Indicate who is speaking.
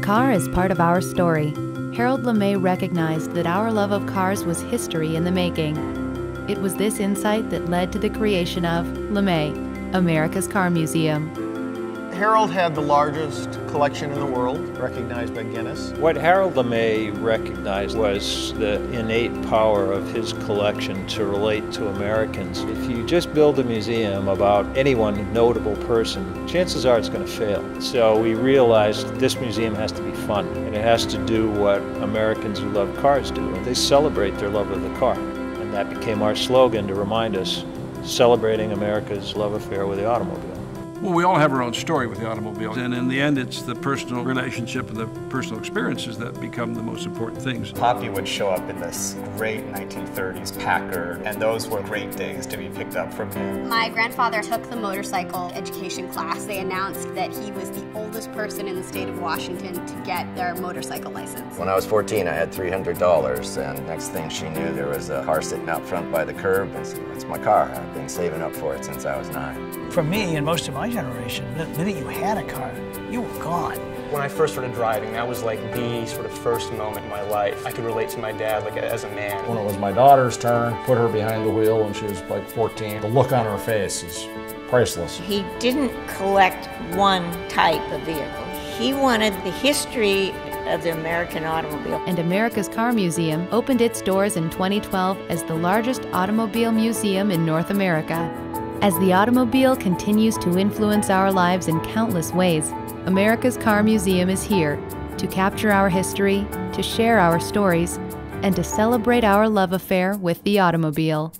Speaker 1: car is part of our story. Harold LeMay recognized that our love of cars was history in the making. It was this insight that led to the creation of LeMay, America's Car Museum.
Speaker 2: Harold had the largest collection in the world, recognized by Guinness.
Speaker 3: What Harold LeMay recognized was the innate power of his collection to relate to Americans. If you just build a museum about any one notable person, chances are it's going to fail. So we realized this museum has to be fun, and it has to do what Americans who love cars do. They celebrate their love of the car, and that became our slogan to remind us, celebrating America's love affair with the automobile.
Speaker 4: Well, we all have our own story with the automobile, and in the end, it's the personal relationship and the personal experiences that become the most important things.
Speaker 5: Poppy would show up in this great 1930s Packard, and those were great days to be picked up from him.
Speaker 6: My grandfather took the motorcycle education class. They announced that he was the oldest person in the state of Washington to get their motorcycle license.
Speaker 7: When I was 14, I had $300, and next thing she knew, there was a car sitting out front by the curb, and said, "It's my car. I've been saving up for it since I was 9.
Speaker 8: For me and most of my generation, the minute you had a car, you were gone.
Speaker 9: When I first started driving, that was like the sort of first moment in my life. I could relate to my dad like as a man.
Speaker 10: When it was my daughter's turn, put her behind the wheel when she was like 14. The look on her face is priceless.
Speaker 11: He didn't collect one type of vehicle. He wanted the history of the American automobile.
Speaker 1: And America's Car Museum opened its doors in 2012 as the largest automobile museum in North America. As the automobile continues to influence our lives in countless ways, America's Car Museum is here to capture our history, to share our stories, and to celebrate our love affair with the automobile.